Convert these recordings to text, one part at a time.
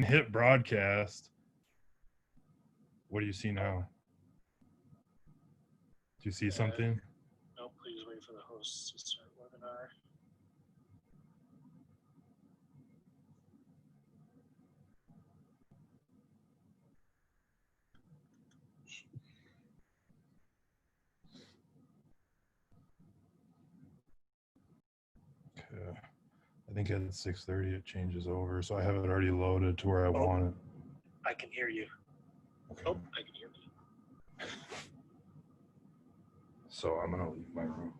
Hit broadcast. What do you see now? Do you see something? No, please wait for the host to start webinar. Okay. I think at 6:30 it changes over, so I have it already loaded to where I want it. I can hear you. Okay. Oh, I can hear me. So I'm gonna leave my room.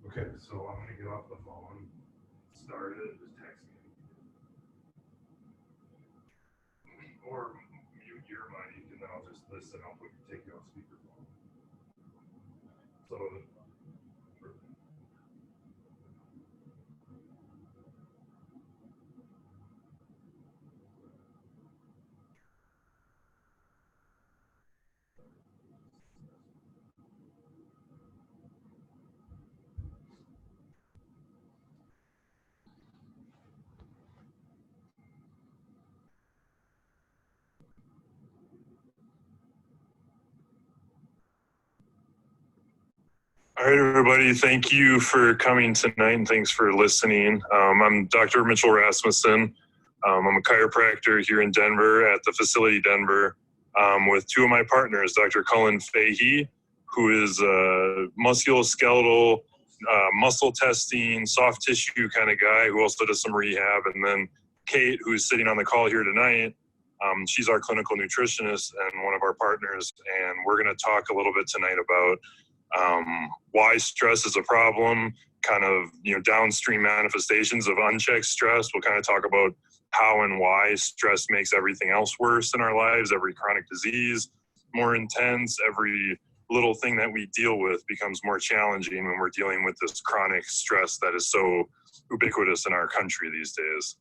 Okay, so I'm gonna get off the phone, start it, just text me. Or mute your mic and then I'll just listen. I'll take you off speakerphone. So all right, everybody, thank you for coming tonight and thanks for listening. I'm Dr. Mitchell Rasmussen. I'm a chiropractor here in Denver at the facility Denver with two of my partners, Dr. Cullen Fahey, who is a musculoskeletal, muscle testing, soft tissue kind of guy who also does some rehab. And then Kate, who's sitting on the call here tonight. She's our clinical nutritionist and one of our partners. And we're going to talk a little bit tonight about why stress is a problem, kind of, downstream manifestations of unchecked stress. We'll kind of talk about how and why stress makes everything else worse in our lives, every chronic disease more intense, every little thing that we deal with becomes more challenging when we're dealing with this chronic stress that is so ubiquitous in our country these days.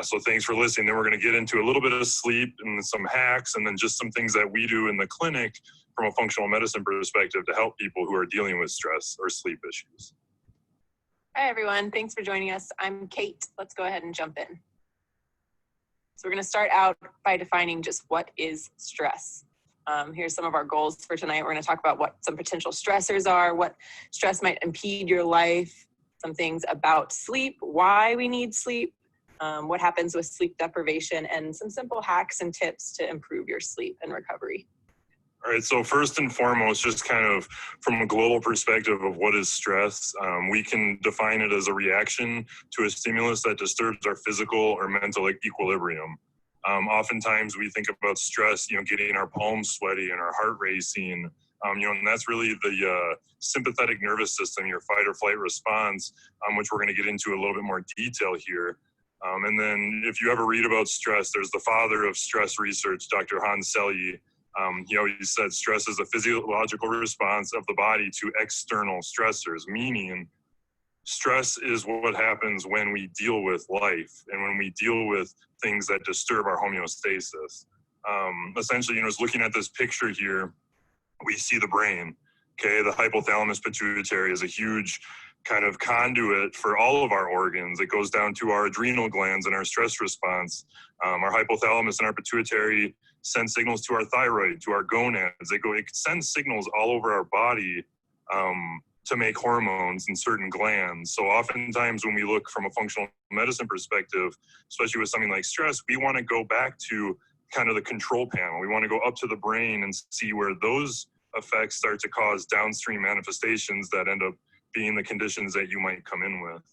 So thanks for listening. Then we're going to get into a little bit of sleep and some hacks and then just some things that we do in the clinic from a functional medicine perspective to help people who are dealing with stress or sleep issues. Hi, everyone. Thanks for joining us. I'm Kate. Let's go ahead and jump in. So we're going to start out by defining just what is stress. Here's some of our goals for tonight. We're going to talk about what some potential stressors are, what stress might impede your life, some things about sleep, why we need sleep, what happens with sleep deprivation, and some simple hacks and tips to improve your sleep and recovery. All right, so first and foremost, just kind of from a global perspective of what is stress, we can define it as a reaction to a stimulus that disturbs our physical or mental equilibrium. Oftentimes we think about stress, getting our palms sweaty and our heart racing, and that's really the sympathetic nervous system, your fight or flight response, which we're going to get into a little bit more detail here. And then if you ever read about stress, there's the father of stress research, Dr. Hans Selye. He always said stress is a physiological response of the body to external stressors, meaning stress is what happens when we deal with life and when we deal with things that disturb our homeostasis. Essentially, just looking at this picture here, we see the brain. Okay, the hypothalamus pituitary is a huge kind of conduit for all of our organs. It goes down to our adrenal glands and our stress response. Our hypothalamus and our pituitary send signals to our thyroid, to our gonads. It sends signals all over our body to make hormones in certain glands. So oftentimes when we look from a functional medicine perspective, especially with something like stress, we want to go back to kind of the control panel. We want to go up to the brain and see where those effects start to cause downstream manifestations that end up being the conditions that you might come in with.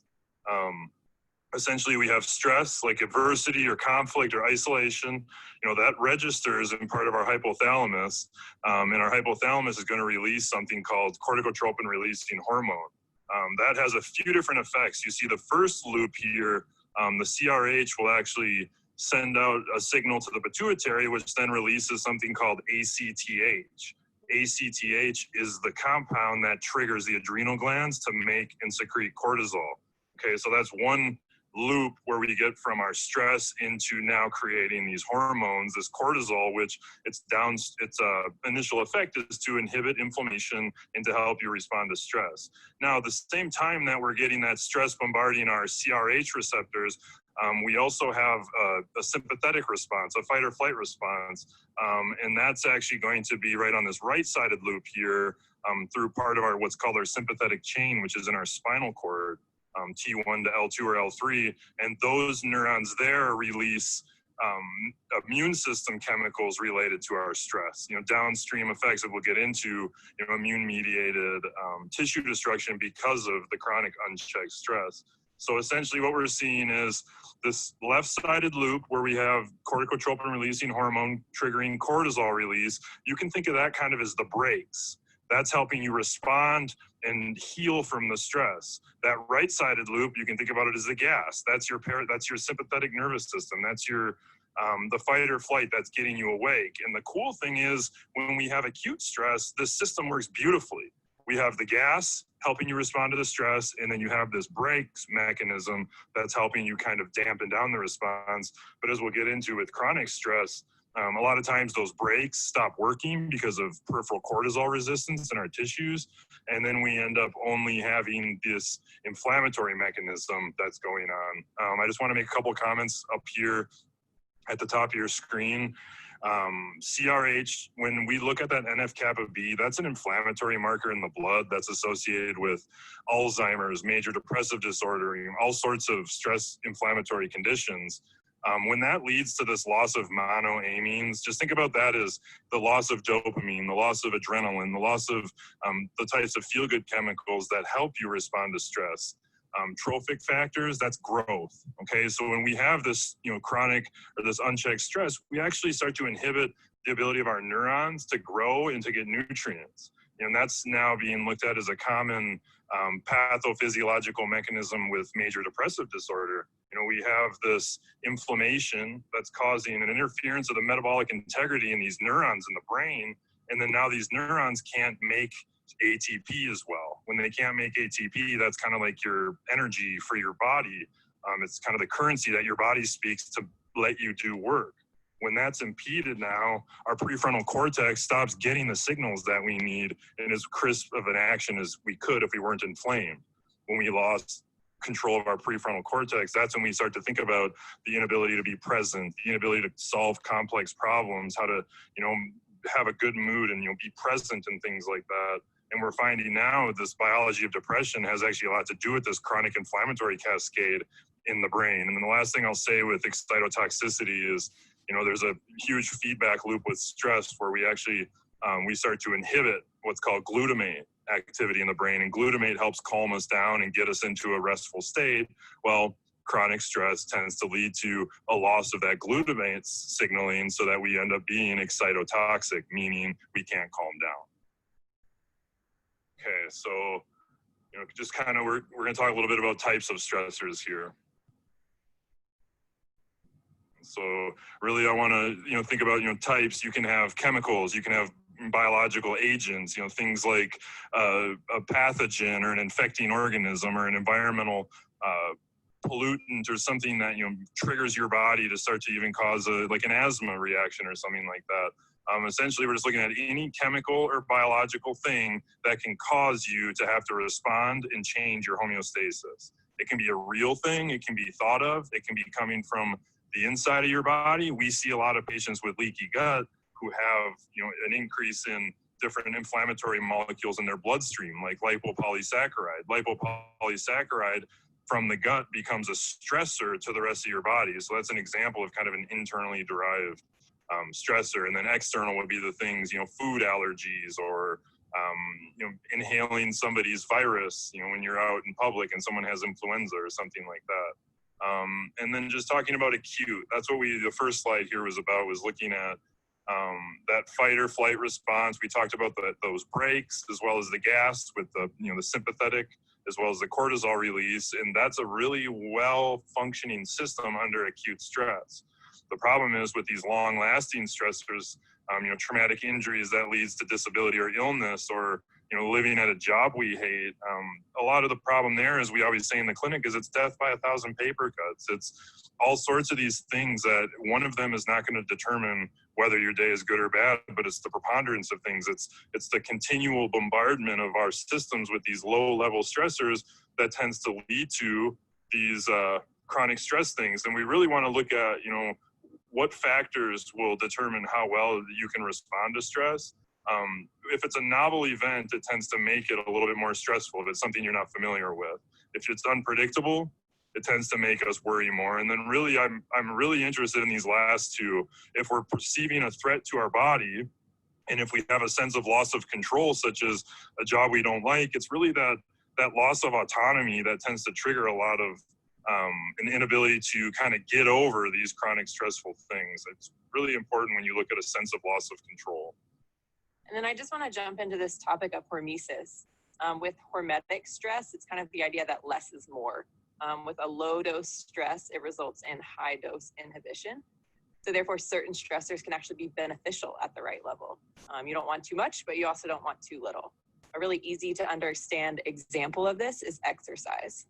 Essentially, we have stress like adversity or conflict or isolation, that registers in part of our hypothalamus, and our hypothalamus is going to release something called corticotropin releasing hormone. That has a few different effects. You see the first loop here, the CRH will actually send out a signal to the pituitary, which then releases something called ACTH. ACTH is the compound that triggers the adrenal glands to make and secrete cortisol. Okay, so that's one loop where we get from our stress into now creating these hormones, this cortisol, which its initial effect is to inhibit inflammation and to help you respond to stress. Now, at the same time that we're getting that stress bombarding our CRH receptors, We also have a sympathetic response, a fight or flight response, and that's actually going to be right on this right-sided loop here through part of our what's called our sympathetic chain, which is in our spinal cord, T1 to L2 or L3, and those neurons there release immune system chemicals related to our stress, downstream effects that we'll get into, immune-mediated tissue destruction because of the chronic unchecked stress. So essentially what we're seeing is this left-sided loop where we have corticotropin-releasing hormone triggering cortisol release. You can think of that kind of as the brakes. That's helping you respond and heal from the stress. That right-sided loop, you can think about it as the gas. That's your sympathetic nervous system. That's your the fight or flight that's getting you awake. And the cool thing is when we have acute stress, this system works beautifully. We have the gas helping you respond to the stress, and then you have this brakes mechanism that's helping you kind of dampen down the response. But as we'll get into with chronic stress, a lot of times those brakes stop working because of peripheral cortisol resistance in our tissues, and then we end up only having this inflammatory mechanism that's going on. I just want to make a couple comments up here at the top of your screen. CRH, when we look at that NF-kappa B, that's an inflammatory marker in the blood that's associated with Alzheimer's, major depressive disorder, all sorts of stress inflammatory conditions. When that leads to this loss of monoamines, just think about that as the loss of dopamine, the loss of adrenaline, the loss of the types of feel-good chemicals that help you respond to stress. Trophic factors, that's growth. Okay, so when we have this, chronic or this unchecked stress, we actually start to inhibit the ability of our neurons to grow and to get nutrients. And that's now being looked at as a common pathophysiological mechanism with major depressive disorder. We have this inflammation that's causing an interference of the metabolic integrity in these neurons in the brain, and then now these neurons can't make ATP as well. When they can't make ATP, that's kind of like your energy for your body. It's kind of the currency that your body speaks to let you do work. When that's impeded now, our prefrontal cortex stops getting the signals that we need in as crisp of an action as we could if we weren't inflamed. When we lost control of our prefrontal cortex, that's when we start to think about the inability to be present, the inability to solve complex problems, how to, have a good mood and, be present and things like that. And we're finding now this biology of depression has actually a lot to do with this chronic inflammatory cascade in the brain. And then the last thing I'll say with excitotoxicity is, there's a huge feedback loop with stress where we actually, we start to inhibit what's called glutamate activity in the brain. And glutamate helps calm us down and get us into a restful state. Well, chronic stress tends to lead to a loss of that glutamate signaling so that we end up being excitotoxic, meaning we can't calm down. Okay, so, just kind of, we're going to talk a little bit about types of stressors here. So really I want to, think about, types. You can have chemicals, you can have biological agents, things like a pathogen or an infecting organism or an environmental pollutant or something that, triggers your body to start to even cause an asthma reaction or something like that. Essentially, we're just looking at any chemical or biological thing that can cause you to have to respond and change your homeostasis. It can be a real thing. It can be thought of. It can be coming from the inside of your body. We see a lot of patients with leaky gut who have, an increase in different inflammatory molecules in their bloodstream, like lipopolysaccharide. Lipopolysaccharide from the gut becomes a stressor to the rest of your body. So that's an example of kind of an internally derived stressor. And then external would be the things, food allergies or, inhaling somebody's virus, when you're out in public and someone has influenza or something like that. And then just talking about acute, that's what the first slide here was about, was looking at that fight or flight response. We talked about those brakes as well as the gas with the, the sympathetic as well as the cortisol release. And that's a really well functioning system under acute stress. The problem is with these long lasting stressors, traumatic injuries that leads to disability or illness, or, living at a job we hate. A lot of the problem there, as we always say in the clinic, is it's death by 1,000 paper cuts. It's all sorts of these things that one of them is not going to determine whether your day is good or bad, but it's the preponderance of things. It's the continual bombardment of our systems with these low level stressors that tends to lead to these chronic stress things. And we really want to look at, you know, what factors will determine how well you can respond to stress. If it's a novel event, it tends to make it a little bit more stressful if it's something you're not familiar with. If it's unpredictable, it tends to make us worry more. And then really, I'm really interested in these last two. If we're perceiving a threat to our body, and if we have a sense of loss of control, such as a job we don't like, it's really that loss of autonomy that tends to trigger a lot of an inability to kind of get over these chronic stressful things. It's really important when you look at a sense of loss of control. And then I just want to jump into this topic of hormesis. With hormetic stress, it's kind of the idea that less is more. With a low dose stress, it results in high dose inhibition. So therefore, certain stressors can actually be beneficial at the right level. You don't want too much, but you also don't want too little. A really easy to understand example of this is exercise.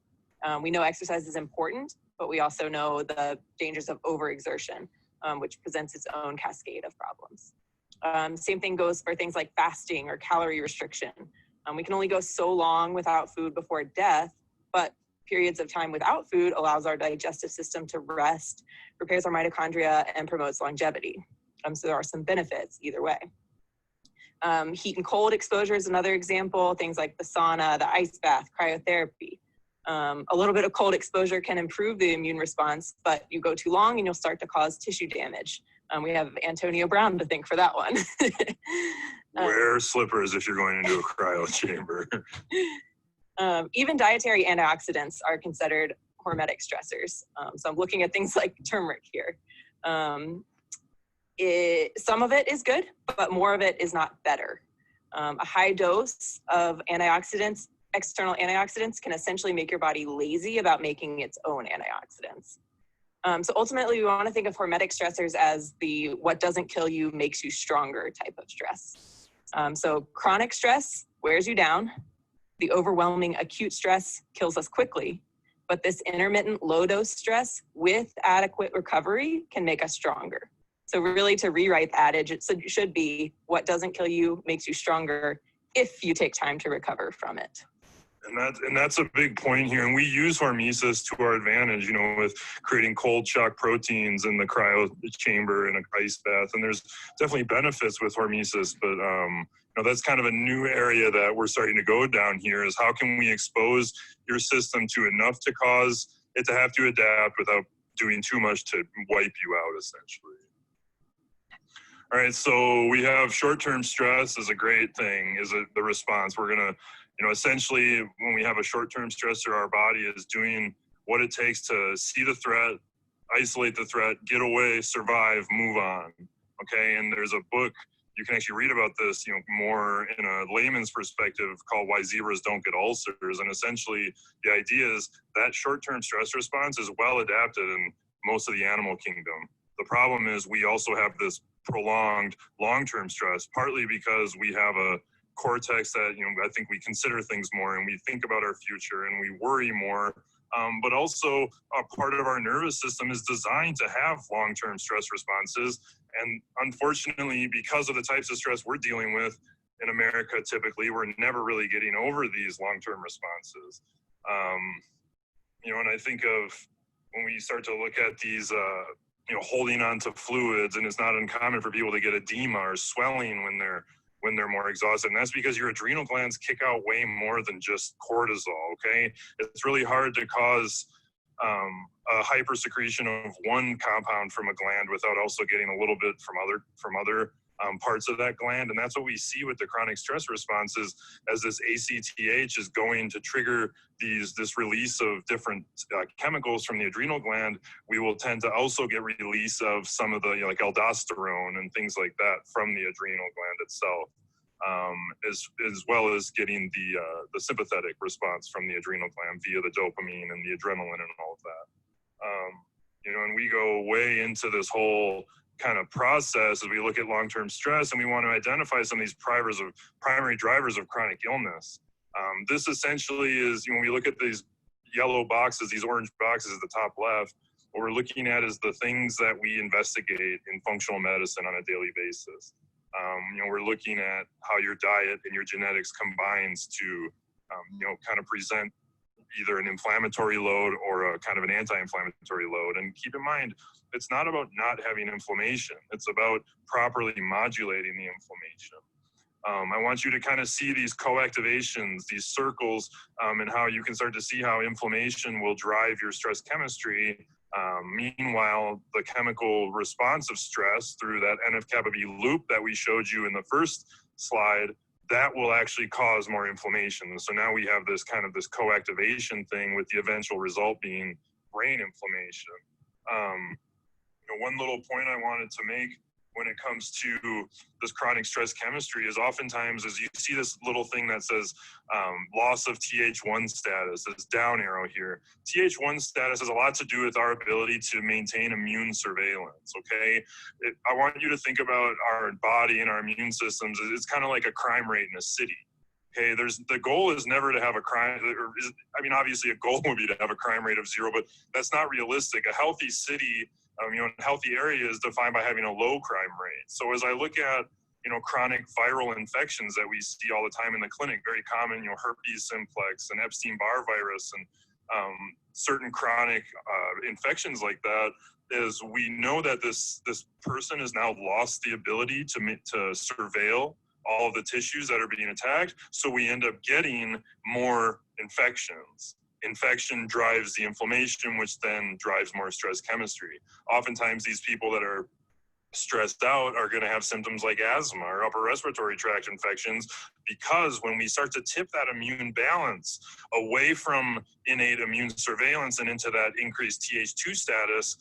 We know exercise is important, but we also know the dangers of overexertion, which presents its own cascade of problems. Same thing goes for things like fasting or calorie restriction. We can only go so long without food before death, but periods of time without food allows our digestive system to rest, repairs our mitochondria, and promotes longevity. So there are some benefits either way. Heat and cold exposure is another example, things like the sauna, the ice bath, cryotherapy. A little bit of cold exposure can improve the immune response, but you go too long and you'll start to cause tissue damage. We have Antonio Brown to thank for that one. Wear slippers if you're going into a cryo chamber. Even dietary antioxidants are considered hormetic stressors. So I'm looking at things like turmeric here. Some of it is good, but more of it is not better. A high dose of antioxidants, external antioxidants, can essentially make your body lazy about making its own antioxidants. So ultimately, we want to think of hormetic stressors as the what doesn't kill you makes you stronger type of stress. So chronic stress wears you down. The overwhelming acute stress kills us quickly, but this intermittent low-dose stress with adequate recovery can make us stronger. So really, to rewrite the adage, it should be what doesn't kill you makes you stronger if you take time to recover from it. And that's a big point here. And we use hormesis to our advantage, you know, with creating cold shock proteins in the cryo chamber and an ice bath. And there's definitely benefits with hormesis, but you know, that's kind of a new area that we're starting to go down here, is how can we expose your system to enough to cause it to have to adapt without doing too much to wipe you out, essentially. All right, so we have short-term stress is a great thing, is the response. We're gonna, you know, essentially when we have a short-term stressor, our body is doing what it takes to see the threat, isolate the threat, get away, survive, move on, okay? And there's a book, you can actually read about this, you know, more in a layman's perspective, called Why Zebras Don't Get Ulcers. And essentially the idea is that short-term stress response is well adapted in most of the animal kingdom. The problem is we also have this prolonged long-term stress, partly because we have a cortex that, you know, I think we consider things more and we think about our future and we worry more. But also a part of our nervous system is designed to have long-term stress responses. And unfortunately, because of the types of stress we're dealing with in America, typically, we're never really getting over these long-term responses. You know, and I think of when we start to look at these, you know, holding on to fluids, and it's not uncommon for people to get edema or swelling when they're more exhausted. And that's because your adrenal glands kick out way more than just cortisol, okay? It's really hard to cause a hypersecretion of one compound from a gland without also getting a little bit from other parts of that gland. And that's what we see with the chronic stress responses, as this ACTH is going to trigger this release of different chemicals from the adrenal gland. We will tend to also get release of some of the, you know, like aldosterone and things like that from the adrenal gland itself, as well as getting the sympathetic response from the adrenal gland via the dopamine and the adrenaline and all of that. You know, and we go way into this whole kind of process as we look at long-term stress, and we want to identify some of these primary drivers of chronic illness. This essentially is, you know, when we look at these yellow boxes, these orange boxes at the top left, what we're looking at is the things that we investigate in functional medicine on a daily basis. You know, we're looking at how your diet and your genetics combines to, you know, kind of present either an inflammatory load or a kind of an anti-inflammatory load. And keep in mind, it's not about not having inflammation. It's about properly modulating the inflammation. I want you to kind of see these co-activations, these circles, and how you can start to see how inflammation will drive your stress chemistry. Meanwhile, the chemical response of stress through that NF-kappa B loop that we showed you in the first slide, that will actually cause more inflammation. So now we have this kind of this co-activation thing with the eventual result being brain inflammation. One little point I wanted to make when it comes to this chronic stress chemistry is oftentimes as you see this little thing that says loss of Th1 status, this down arrow here. Th1 status has a lot to do with our ability to maintain immune surveillance, okay? I want you to think about our body and our immune systems. It's kind of like a crime rate in a city. Okay, the goal is never to have a crime, obviously a goal would be to have a crime rate of 0, but that's not realistic. A healthy city, a healthy area is defined by having a low crime rate. So as I look at, chronic viral infections that we see all the time in the clinic, very common, herpes simplex and Epstein-Barr virus and certain chronic infections like that, is we know that this person has now lost the ability to surveil all of the tissues that are being attacked. So we end up getting more infections. Infection drives the inflammation, which then drives more stress chemistry. Oftentimes these people that are stressed out are going to have symptoms like asthma or upper respiratory tract infections, because when we start to tip that immune balance away from innate immune surveillance and into that increased Th2 status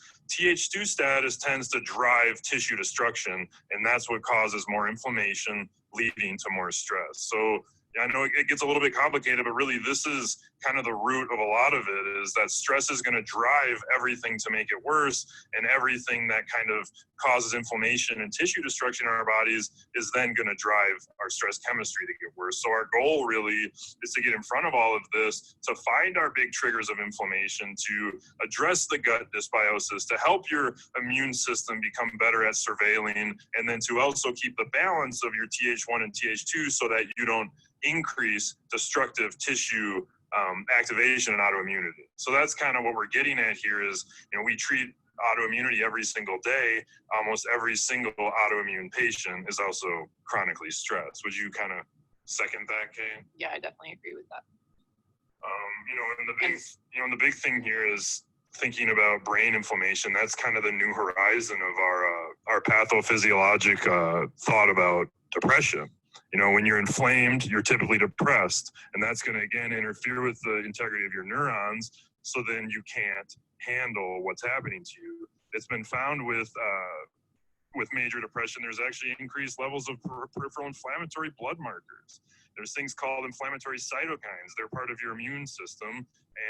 tends to drive tissue destruction, and that's what causes more inflammation, leading to more stress. So I know it gets a little bit complicated, but really this is kind of the root of a lot of it, is that stress is going to drive everything to make it worse, and everything that kind of causes inflammation and tissue destruction in our bodies is then going to drive our stress chemistry to get worse. So our goal really is to get in front of all of this, to find our big triggers of inflammation, to address the gut dysbiosis, to help your immune system become better at surveilling, and then to also keep the balance of your Th1 and Th2 so that you don't increase destructive tissue activation and autoimmunity. So that's kind of what we're getting at here is, we treat autoimmunity every single day. Almost every single autoimmune patient is also chronically stressed. Would you kind of second that, Kay? Yeah, I definitely agree with that. And the big thing here is thinking about brain inflammation. That's kind of the new horizon of our pathophysiologic thought about depression. When you're inflamed, you're typically depressed, and that's going to, again, interfere with the integrity of your neurons, so then you can't handle what's happening to you. It's been found with major depression, there's actually increased levels of peripheral inflammatory blood markers. There's things called inflammatory cytokines. They're part of your immune system,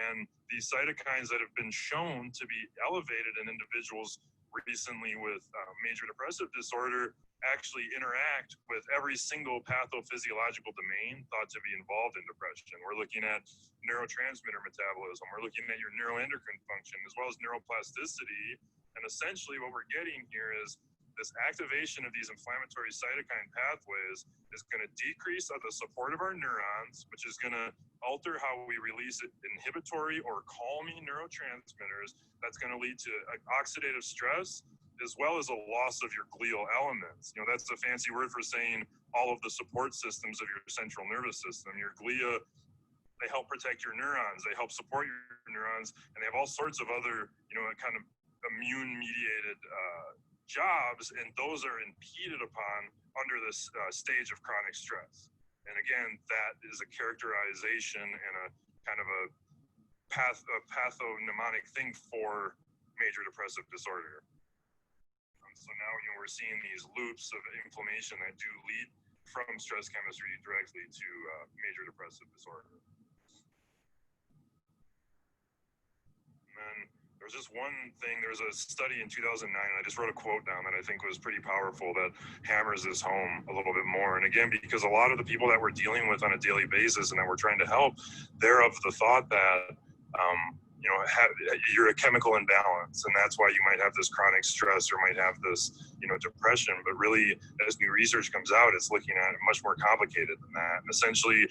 and these cytokines that have been shown to be elevated in individuals recently with major depressive disorder actually interact with every single pathophysiological domain thought to be involved in depression. We're looking at neurotransmitter metabolism. We're looking at your neuroendocrine function as well as neuroplasticity. And essentially what we're getting here is this activation of these inflammatory cytokine pathways is going to decrease the support of our neurons, which is going to alter how we release inhibitory or calming neurotransmitters. That's going to lead to oxidative stress, as well as a loss of your glial elements. That's a fancy word for saying all of the support systems of your central nervous system. Your glia, they help protect your neurons, they help support your neurons, and they have all sorts of other, kind of immune-mediated jobs, and those are impeded upon under this stage of chronic stress. And again, that is a characterization and a kind of a pathognomonic thing for major depressive disorder. So now, we're seeing these loops of inflammation that do lead from stress chemistry directly to major depressive disorder. And then there's just one thing. There was a study in 2009, and I just wrote a quote down that I think was pretty powerful that hammers this home a little bit more. And again, because a lot of the people that we're dealing with on a daily basis and that we're trying to help, they're of the thought that you're a chemical imbalance, and that's why you might have this chronic stress or might have this, depression. But really, as new research comes out, it's looking at it much more complicated than that. And essentially,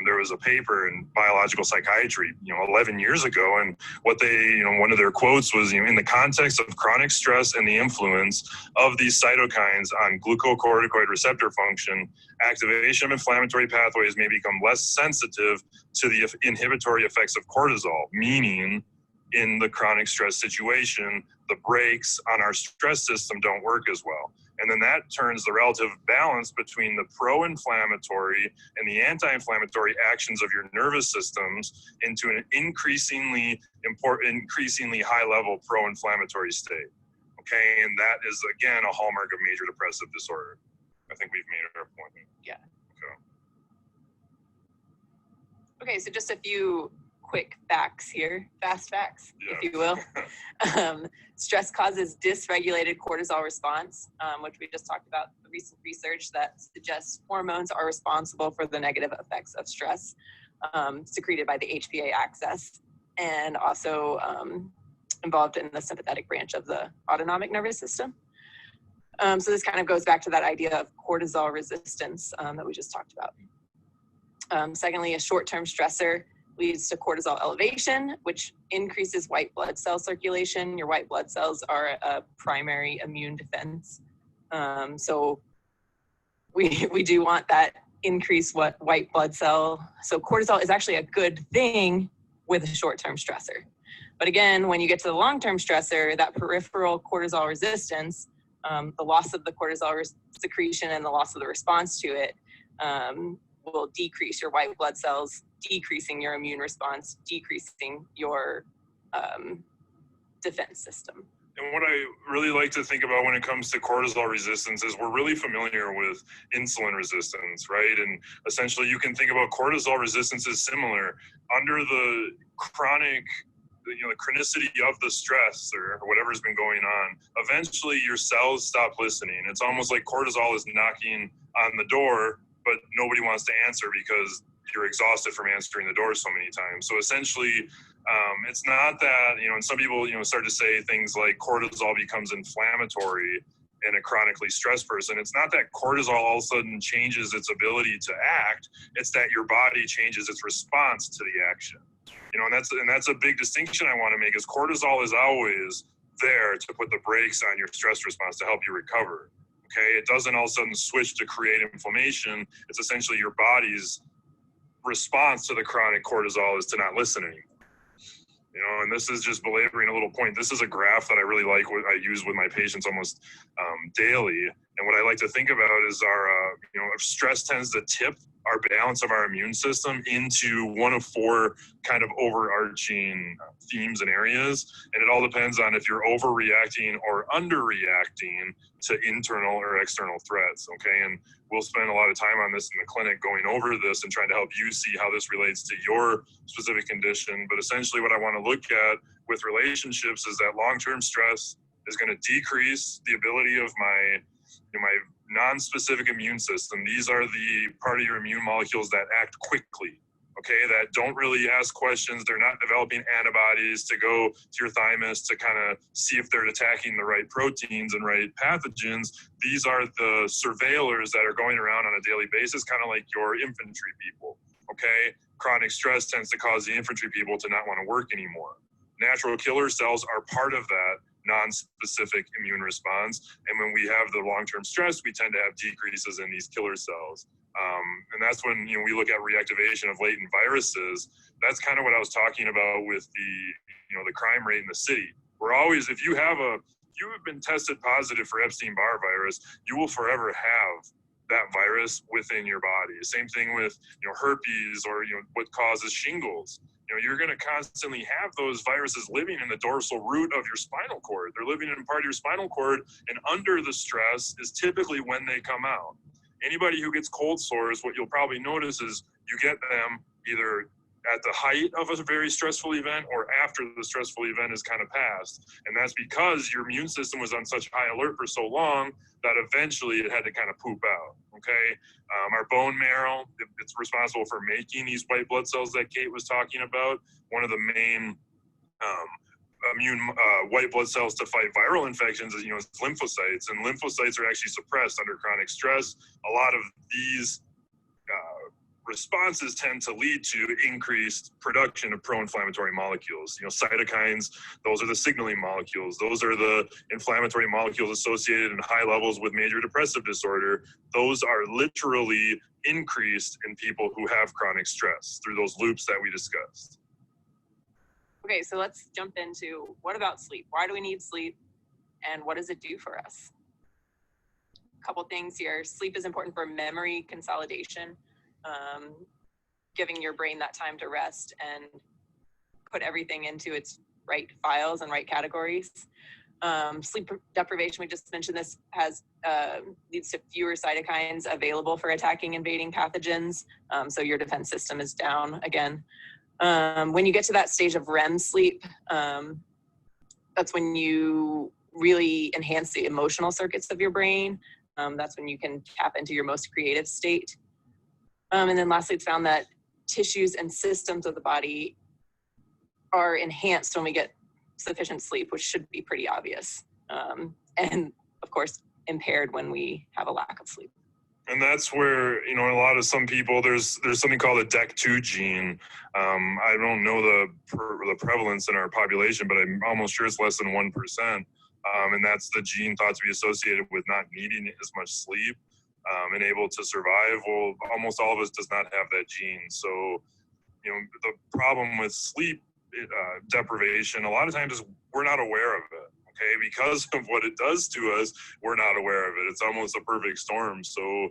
there was a paper in biological psychiatry, 11 years ago, and what they, one of their quotes was, in the context of chronic stress and the influence of these cytokines on glucocorticoid receptor function, activation of inflammatory pathways may become less sensitive to the inhibitory effects of cortisol, meaning in the chronic stress situation, the brakes on our stress system don't work as well. And then that turns the relative balance between the pro-inflammatory and the anti-inflammatory actions of your nervous systems into an increasingly high-level pro-inflammatory state. Okay, and that is, again, a hallmark of major depressive disorder. I think we've made our point. Yeah. Okay. Okay, so just a few quick facts here, fast facts, Yeah. if you will. Stress causes dysregulated cortisol response, which we just talked about, the recent research that suggests hormones are responsible for the negative effects of stress, secreted by the HPA axis, and also involved in the sympathetic branch of the autonomic nervous system. So this kind of goes back to that idea of cortisol resistance that we just talked about. Secondly, a short-term stressor leads to cortisol elevation, which increases white blood cell circulation. Your white blood cells are a primary immune defense. So we do want that increased white blood cell. So cortisol is actually a good thing with a short-term stressor. But again, when you get to the long-term stressor, that peripheral cortisol resistance, the loss of the cortisol secretion and the loss of the response to it will decrease your white blood cells, decreasing your immune response, decreasing your defense system. And what I really like to think about when it comes to cortisol resistance is we're really familiar with insulin resistance, right? And essentially you can think about cortisol resistance as similar. Under the chronic, the chronicity of the stress or whatever's been going on, eventually your cells stop listening. It's almost like cortisol is knocking on the door, but nobody wants to answer because you're exhausted from answering the door so many times. So essentially, it's not that, and some people, start to say things like cortisol becomes inflammatory in a chronically stressed person. It's not that cortisol all of a sudden changes its ability to act. It's that your body changes its response to the action. And that's a big distinction I want to make is cortisol is always there to put the brakes on your stress response to help you recover. Okay, it doesn't all of a sudden switch to create inflammation. It's essentially your body's response to the chronic cortisol is to not listen anymore. And this is just belaboring a little point. This is a graph that I really like. What I use with my patients almost daily. And what I like to think about is our, stress tends to tip our balance of our immune system into one of four kind of overarching themes and areas. And it all depends on if you're overreacting or underreacting to internal or external threats. Okay. And we'll spend a lot of time on this in the clinic going over this and trying to help you see how this relates to your specific condition. But essentially what I want to look at with relationships is that long-term stress is going to decrease the ability of my non-specific immune system. These are the part of your immune molecules that act quickly, okay, that don't really ask questions. They're not developing antibodies to go to your thymus to kind of see if they're attacking the right proteins and right pathogens. These are the surveillors that are going around on a daily basis, kind of like your infantry people, okay? Chronic stress tends to cause the infantry people to not want to work anymore. Natural killer cells are part of that non-specific immune response. And when we have the long-term stress, we tend to have decreases in these killer cells. And that's when we look at reactivation of latent viruses. That's kind of what I was talking about with the crime rate in the city. We're always, if you have been tested positive for Epstein-Barr virus, you will forever have that virus within your body. Same thing with herpes or what causes shingles. You're going to constantly have those viruses living in the dorsal root of your spinal cord. They're living in part of your spinal cord, and under the stress is typically when they come out. Anybody who gets cold sores, what you'll probably notice is you get them either at the height of a very stressful event or after the stressful event is kind of passed. And that's because your immune system was on such high alert for so long that eventually it had to kind of poop out, okay? Our bone marrow, it's responsible for making these white blood cells that Kate was talking about. One of the main immune white blood cells to fight viral infections is, it's lymphocytes, and lymphocytes are actually suppressed under chronic stress. A lot of these responses tend to lead to increased production of pro-inflammatory molecules. Cytokines, those are the signaling molecules. Those are the inflammatory molecules associated in high levels with major depressive disorder. Those are literally increased in people who have chronic stress through those loops that we discussed. Okay, so let's jump into what about sleep? Why do we need sleep, and what does it do for us? A couple things here. Sleep is important for memory consolidation, giving your brain that time to rest and put everything into its right files and right categories. Sleep deprivation, we just mentioned this, leads to fewer cytokines available for attacking invading pathogens, so your defense system is down again. When you get to that stage of REM sleep, that's when you really enhance the emotional circuits of your brain. That's when you can tap into your most creative state. And then lastly, it's found that tissues and systems of the body are enhanced when we get sufficient sleep, which should be pretty obvious. And of course, impaired when we have a lack of sleep. And that's where, some people, there's something called a DEC2 gene. I don't know the prevalence in our population, but I'm almost sure it's less than 1%. And that's the gene thought to be associated with not needing as much sleep and able to survive. Well, almost all of us does not have that gene. So, the problem with sleep deprivation, a lot of times is we're not aware of it. Okay, because of what it does to us, we're not aware of it. It's almost a perfect storm. So,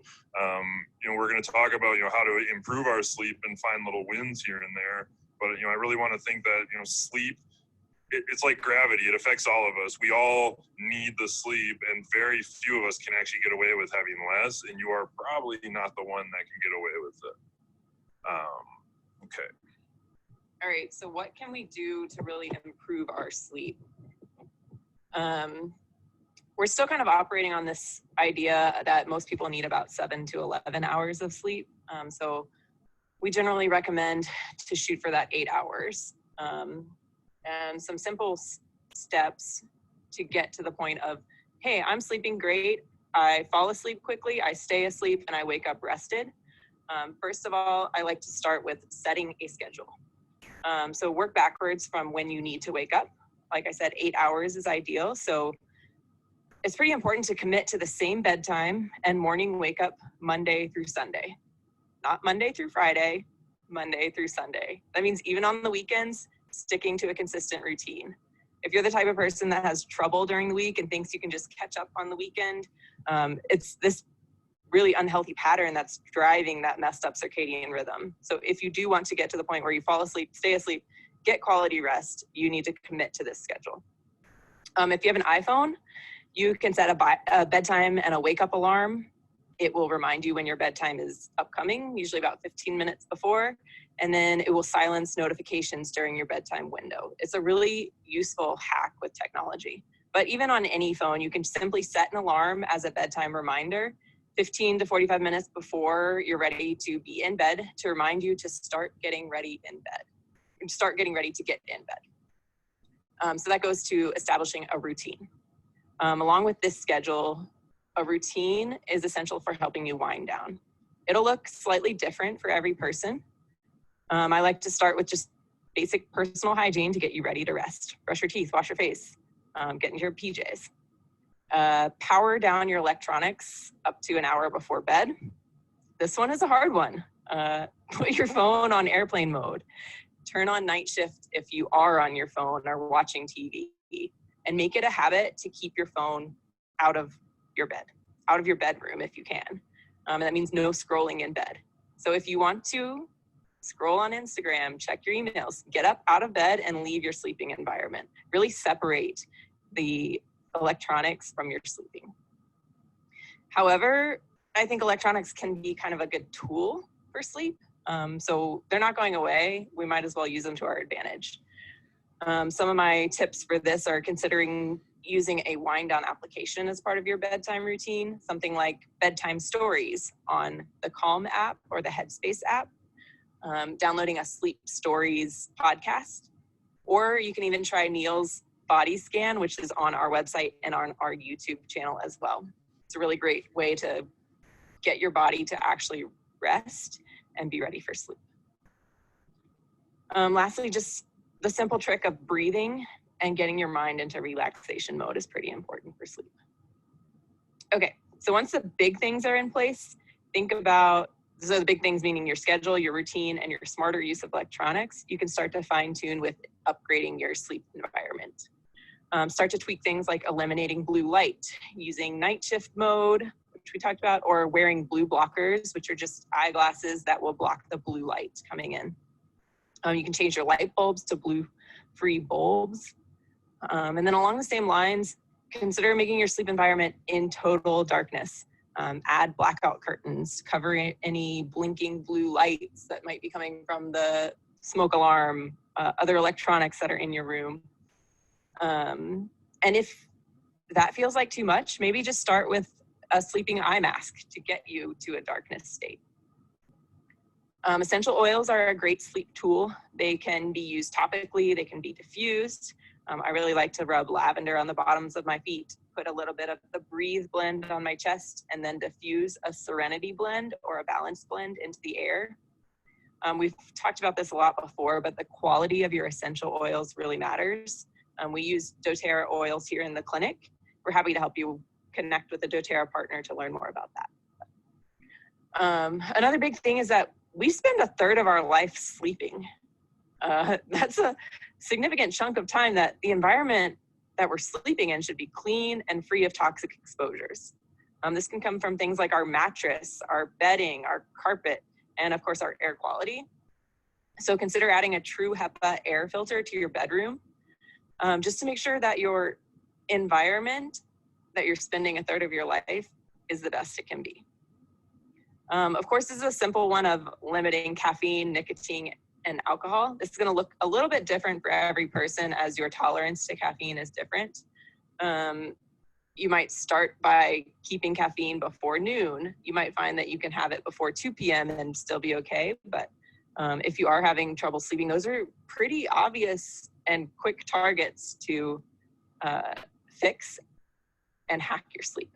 we're going to talk about, how to improve our sleep and find little wins here and there. But, I really want to think that, sleep, it's like gravity. It affects all of us. We all need the sleep, and very few of us can actually get away with having less. And you are probably not the one that can get away with it. Okay. All right, so what can we do to really improve our sleep? We're still kind of operating on this idea that most people need about 7 to 11 hours of sleep. So we generally recommend to shoot for that 8 hours. And some simple steps to get to the point of, hey, I'm sleeping great, I fall asleep quickly, I stay asleep, and I wake up rested. First of all, I like to start with setting a schedule. So work backwards from when you need to wake up. Like I said, 8 hours is ideal. So it's pretty important to commit to the same bedtime and morning wake up Monday through Sunday. Not Monday through Friday, Monday through Sunday. That means even on the weekends, sticking to a consistent routine. If you're the type of person that has trouble during the week and thinks you can just catch up on the weekend, it's this really unhealthy pattern that's driving that messed up circadian rhythm. So if you do want to get to the point where you fall asleep, stay asleep, get quality rest, you need to commit to this schedule. If you have an iPhone, you can set a bedtime and a wake-up alarm. It will remind you when your bedtime is upcoming, usually about 15 minutes before, and then it will silence notifications during your bedtime window. It's a really useful hack with technology. But even on any phone, you can simply set an alarm as a bedtime reminder 15 to 45 minutes before you're ready to be in bed to remind you to start getting ready in bed. Start getting ready to get in bed. So that goes to establishing a routine. Along with this schedule, a routine is essential for helping you wind down. It'll look slightly different for every person. I like to start with just basic personal hygiene to get you ready to rest. Brush your teeth, wash your face, get into your PJs. Power down your electronics up to an hour before bed. This one is a hard one. Put your phone on airplane mode. Turn on night shift if you are on your phone or watching TV, and make it a habit to keep your phone out of your bed, out of your bedroom if you can. And that means no scrolling in bed. So if you want to scroll on Instagram, check your emails, get up out of bed and leave your sleeping environment. Really separate the electronics from your sleeping. However, I think electronics can be kind of a good tool for sleep. So they're not going away. We might as well use them to our advantage. Some of my tips for this are considering using a wind down application as part of your bedtime routine, something like bedtime stories on the Calm app or the Headspace app, downloading a sleep stories podcast, Or you can even try Neil's body scan, which is on our website and on our YouTube channel as well. It's a really great way to get your body to actually rest and be ready for sleep. Lastly, just the simple trick of breathing and getting your mind into relaxation mode is pretty important for sleep. Okay, so once the big things are in place, think about, so the big things meaning your schedule, your routine, and your smarter use of electronics, you can start to fine tune with upgrading your sleep environment. Start to tweak things like eliminating blue light, using night shift mode, which we talked about, or wearing blue blockers, which are just eyeglasses that will block the blue light coming in. You can change your light bulbs to blue-free bulbs. And then along the same lines, consider making your sleep environment in total darkness. Add blackout curtains, cover any blinking blue lights that might be coming from the smoke alarm, other electronics that are in your room. And if that feels like too much, maybe just start with a sleeping eye mask to get you to a darkness state. Essential oils are a great sleep tool. They can be used topically, they can be diffused. I really like to rub lavender on the bottoms of my feet, put a little bit of the Breathe blend on my chest, and then diffuse a Serenity blend or a Balance blend into the air. We've talked about this a lot before, but the quality of your essential oils really matters. We use doTERRA oils here in the clinic. We're happy to help you connect with a doTERRA partner to learn more about that. Another big thing is that we spend a third of our life sleeping. That's a significant chunk of time that the environment that we're sleeping in should be clean and free of toxic exposures. This can come from things like our mattress, our bedding, our carpet, and of course our air quality. So consider adding a true HEPA air filter to your bedroom, just to make sure that your environment that you're spending a third of your life is the best it can be. Of course, this is a simple one of limiting caffeine, nicotine, and alcohol. This is going to look a little bit different for every person as your tolerance to caffeine is different. You might start by keeping caffeine before noon. You might find that you can have it before 2 p.m. and still be okay. But if you are having trouble sleeping, those are pretty obvious and quick targets to fix and hack your sleep.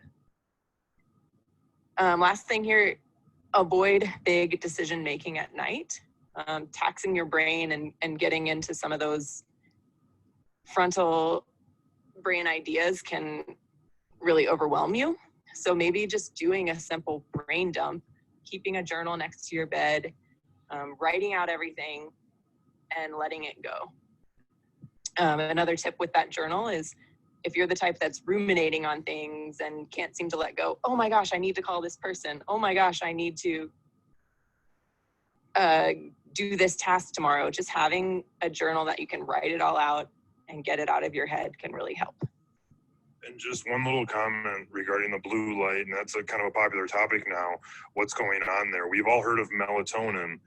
Last thing here, avoid big decision making at night. Taxing your brain and getting into some of those frontal brain ideas can really overwhelm you. So maybe just doing a simple brain dump, keeping a journal next to your bed, writing out everything and letting it go. Another tip with that journal is if you're the type that's ruminating on things and can't seem to let go, oh my gosh, I need to call this person. Oh my gosh, I need to do this task tomorrow. Just having a journal that you can write it all out and get it out of your head can really help. And just one little comment regarding the blue light, and that's a kind of a popular topic now. What's going on there? We've all heard of melatonin.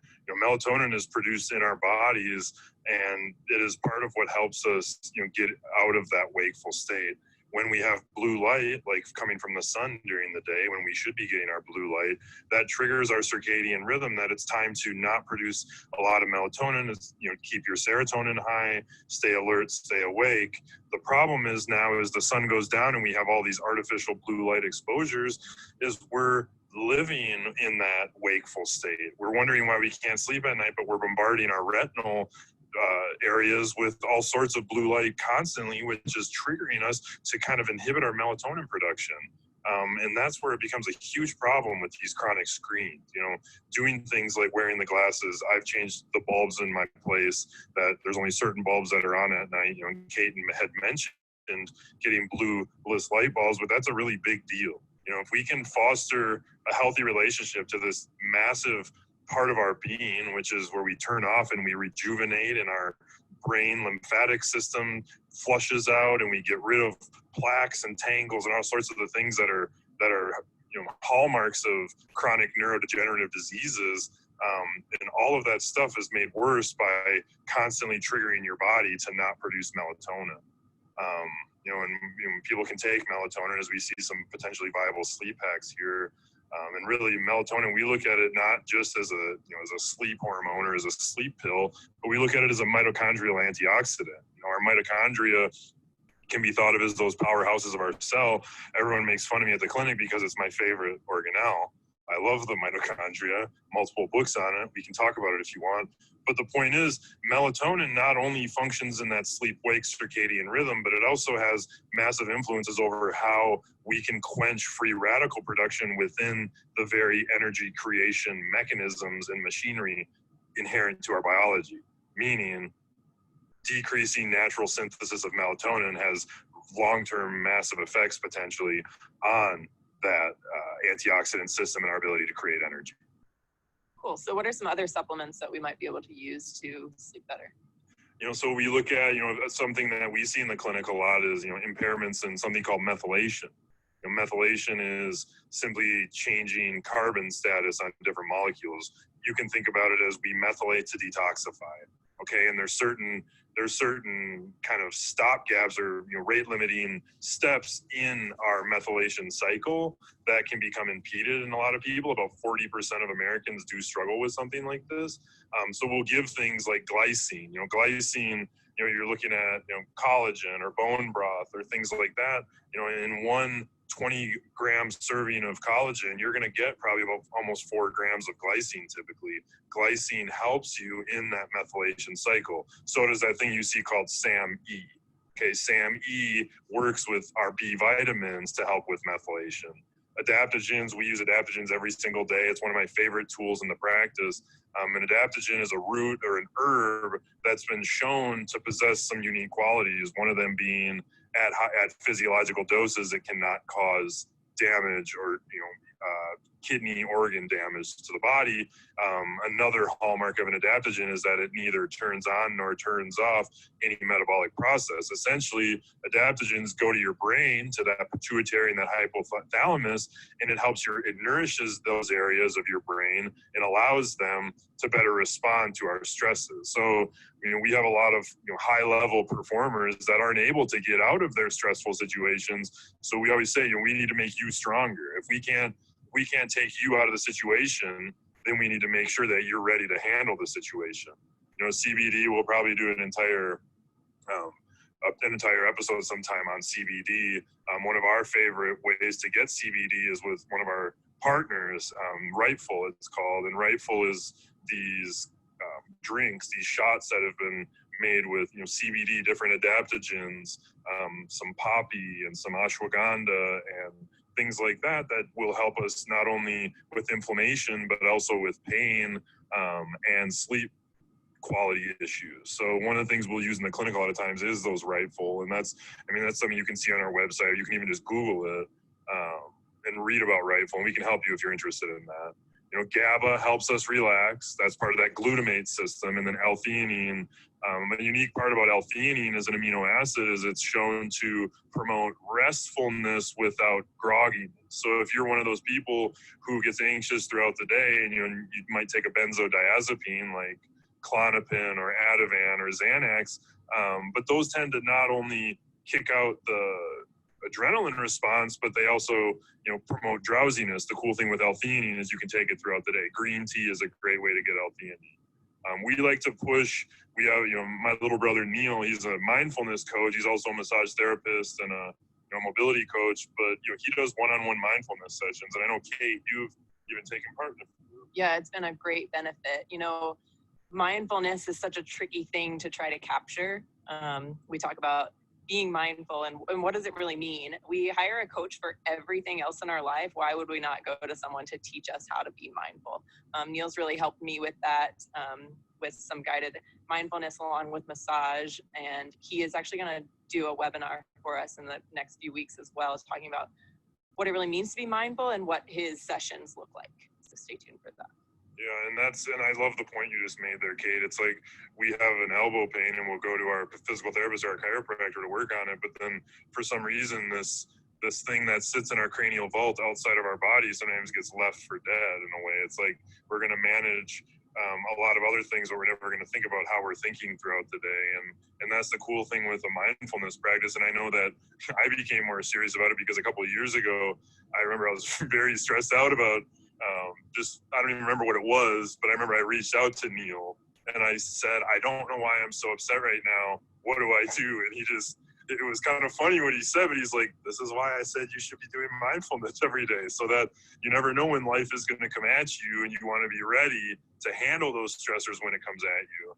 Melatonin is produced in our bodies, and it is part of what helps us, get out of that wakeful state. When we have blue light, like coming from the sun during the day, when we should be getting our blue light, that triggers our circadian rhythm that it's time to not produce a lot of melatonin. It's, keep your serotonin high, stay alert, stay awake. The problem is now as the sun goes down and we have all these artificial blue light exposures, is we're living in that wakeful state. We're wondering why we can't sleep at night, but we're bombarding our retinal areas with all sorts of blue light constantly, which is triggering us to kind of inhibit our melatonin production. And that's where it becomes a huge problem with these chronic screens. Doing things like wearing the glasses. I've changed the bulbs in my place, that there's only certain bulbs that are on at night. Kate had mentioned getting blue bliss light bulbs, but that's a really big deal. If we can foster a healthy relationship to this massive part of our being, which is where we turn off and we rejuvenate and our brain lymphatic system flushes out and we get rid of plaques and tangles and all sorts of the things that are hallmarks of chronic neurodegenerative diseases. And all of that stuff is made worse by constantly triggering your body to not produce melatonin. And people can take melatonin, as we see some potentially viable sleep hacks here. And really, melatonin, we look at it not just as a sleep hormone or as a sleep pill, but we look at it as a mitochondrial antioxidant. Our mitochondria can be thought of as those powerhouses of our cell. Everyone makes fun of me at the clinic because it's my favorite organelle. I love the mitochondria, multiple books on it. We can talk about it if you want. But the point is, melatonin not only functions in that sleep-wake circadian rhythm, but it also has massive influences over how we can quench free radical production within the very energy creation mechanisms and machinery inherent to our biology. Meaning, decreasing natural synthesis of melatonin has long-term massive effects potentially on that antioxidant system and our ability to create energy. Cool. So what are some other supplements that we might be able to use to sleep better? So we look at, something that we see in the clinic a lot is, impairments in something called methylation. Methylation is simply changing carbon status on different molecules. You can think about it as we methylate to detoxify. Okay, and there's certain kind of stop gaps or rate limiting steps in our methylation cycle that can become impeded in a lot of people. About 40% of Americans do struggle with something like this. So we'll give things like glycine. Glycine, you're looking at collagen or bone broth or things like that. In one 20-gram serving of collagen, you're going to get probably about almost 4 grams of glycine typically. Glycine helps you in that methylation cycle. So does that thing you see called SAMe. Okay, SAMe works with our B vitamins to help with methylation. Adaptogens, we use adaptogens every single day. It's one of my favorite tools in the practice. An adaptogen is a root or an herb that's been shown to possess some unique qualities, one of them being at physiological doses, it cannot cause damage or kidney organ damage to the body. Another hallmark of an adaptogen is that it neither turns on nor turns off any metabolic process. Essentially, adaptogens go to your brain, to that pituitary and that hypothalamus, and it nourishes those areas of your brain and allows them to better respond to our stresses. So, we have a lot of high-level performers that aren't able to get out of their stressful situations. So we always say, we need to make you stronger. If we can't take you out of the situation, then we need to make sure that you're ready to handle the situation. CBD, we'll probably do an entire episode sometime on CBD. One of our favorite ways to get CBD is with one of our partners, Rightful it's called. And Rightful is these drinks, these shots that have been made with CBD, different adaptogens, some poppy and some ashwagandha and things like that will help us not only with inflammation but also with pain and sleep quality issues. So one of the things we'll use in the clinic a lot of times is those Rightful, and that's something you can see on our website. You can even just Google it and read about Rightful, and we can help you if you're interested in that. GABA helps us relax. That's part of that glutamate system. And then L-theanine. A unique part about L-theanine as an amino acid is it's shown to promote restfulness without grogginess. So if you're one of those people who gets anxious throughout the day and you might take a benzodiazepine like Klonopin or Ativan or Xanax, but those tend to not only kick out the adrenaline response, but they also promote drowsiness. The cool thing with L-theanine is you can take it throughout the day. Green tea is a great way to get L-theanine. We like to push. We have my little brother Neil, he's a mindfulness coach. He's also a massage therapist and a mobility coach, but he does one-on-one mindfulness sessions. And I know, Kate, you've even taken part in it. Yeah, it's been a great benefit. Mindfulness is such a tricky thing to try to capture. We talk about being mindful and what does it really mean? We hire a coach for everything else in our life. Why would we not go to someone to teach us how to be mindful? Neil's really helped me with that, with some guided mindfulness along with massage. And he is actually going to do a webinar for us in the next few weeks as well, as talking about what it really means to be mindful and what his sessions look like. So stay tuned for that. Yeah, and I love the point you just made there, Kate. It's like we have an elbow pain and we'll go to our physical therapist or our chiropractor to work on it, but then for some reason this thing that sits in our cranial vault outside of our body sometimes gets left for dead in a way. It's like we're going to manage a lot of other things, but we're never going to think about how we're thinking throughout the day. And that's the cool thing with a mindfulness practice. And I know that I became more serious about it because a couple of years ago, I remember I was very stressed out about I don't even remember what it was, but I remember I reached out to Neil and I said, I don't know why I'm so upset right now. What do I do? And it was kind of funny what he said, but he's like, this is why I said you should be doing mindfulness every day, so that you never know when life is going to come at you, and you want to be ready to handle those stressors when it comes at you.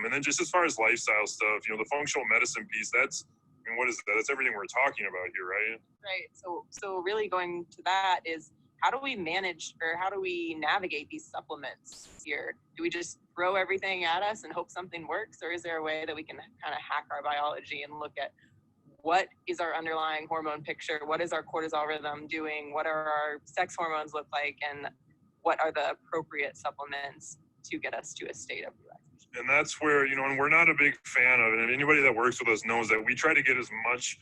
And then just as far as lifestyle stuff, the functional medicine piece, what is that? That's everything we're talking about here, right? Right. So really going to that is, how do we manage, or how do we navigate these supplements here? Do we just throw everything at us and hope something works? Or is there a way that we can kind of hack our biology and look at what is our underlying hormone picture? What is our cortisol rhythm doing? What are our sex hormones look like? And what are the appropriate supplements to get us to a state of relaxation? And that's where, and we're not a big fan of it. And anybody that works with us knows that we try to get as much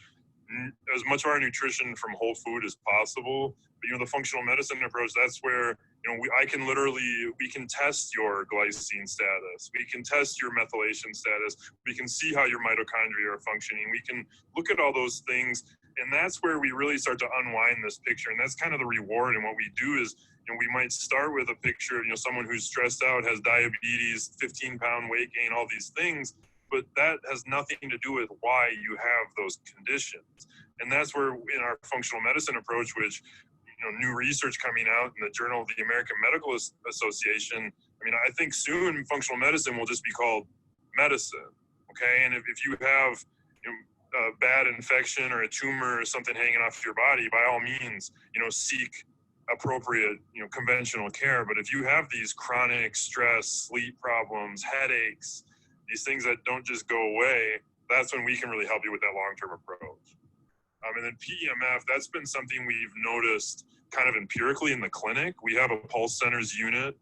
of our nutrition from whole food as possible. But the functional medicine approach, that's where we can test your glycine status, we can test your methylation status, we can see how your mitochondria are functioning, we can look at all those things, and that's where we really start to unwind this picture. And that's kind of the reward. And what we do is, we might start with a picture of someone who's stressed out, has diabetes, 15-pound weight gain, all these things, but that has nothing to do with why you have those conditions. And that's where in our functional medicine approach, which, new research coming out in the Journal of the American Medical Association, I think soon functional medicine will just be called medicine, okay? And if you have a bad infection or a tumor or something hanging off your body, by all means, seek appropriate, conventional care. But if you have these chronic stress, sleep problems, headaches, these things that don't just go away, that's when we can really help you with that long-term approach. And then PEMF, that's been something we've noticed kind of empirically in the clinic. We have a pulse centers unit,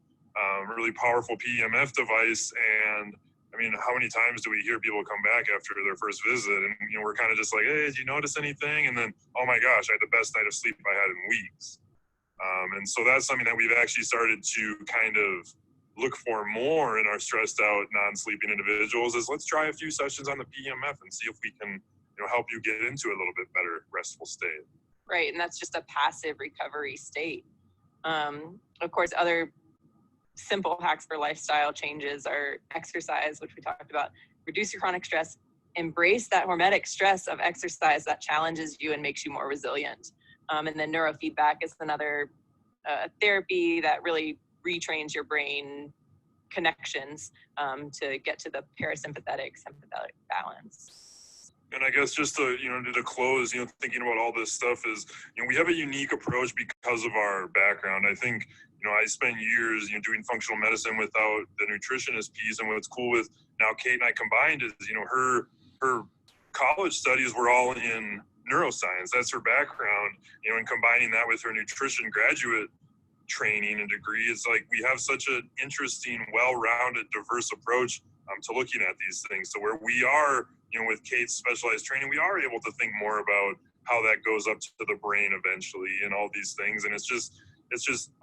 really powerful PEMF device. And how many times do we hear people come back after their first visit? And, we're kind of just like, hey, did you notice anything? And then, oh my gosh, I had the best night of sleep I had in weeks. And so that's something that we've actually started to kind of look for more in our stressed out, non-sleeping individuals, is let's try a few sessions on the PEMF and see if we can, help you get into a little bit better restful state. Right, and that's just a passive recovery state. Of course, other simple hacks for lifestyle changes are exercise, which we talked about. Reduce your chronic stress. Embrace that hormetic stress of exercise that challenges you and makes you more resilient. And then neurofeedback is another therapy that really retrains your brain connections to get to the parasympathetic sympathetic balance. And I guess just to close, thinking about all this stuff is, we have a unique approach because of our background. I think, I spent years, doing functional medicine without the nutritionist piece. And what's cool with now Kate and I combined is, her college studies were all in neuroscience. That's her background, and combining that with her nutrition graduate training and degree, it's like we have such an interesting, well-rounded, diverse approach to looking at these things. So where we are, with Kate's specialized training, we are able to think more about how that goes up to the brain eventually and all these things. And it's just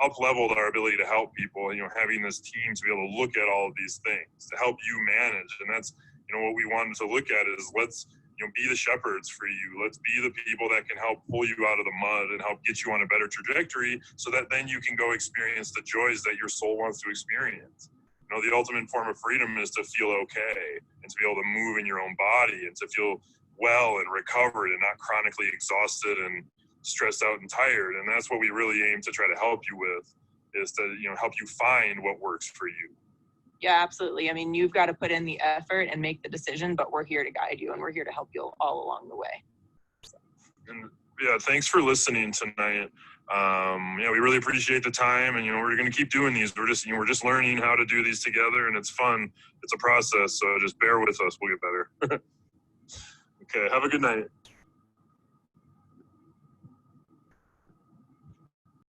up-leveled our ability to help people, having this team to be able to look at all of these things to help you manage. And that's, what we wanted to look at is let's, be the shepherds for you. Let's be the people that can help pull you out of the mud and help get you on a better trajectory so that then you can go experience the joys that your soul wants to experience. The ultimate form of freedom is to feel okay and to be able to move in your own body and to feel well and recovered and not chronically exhausted and stressed out and tired. And that's what we really aim to try to help you with, is to, help you find what works for you. Yeah, absolutely. You've got to put in the effort and make the decision, but we're here to guide you and we're here to help you all along the way. And yeah, thanks for listening tonight. We really appreciate the time, and we're going to keep doing these. We're just learning how to do these together, and it's fun. It's a process, so just bear with us. We'll get better. Okay, have a good night.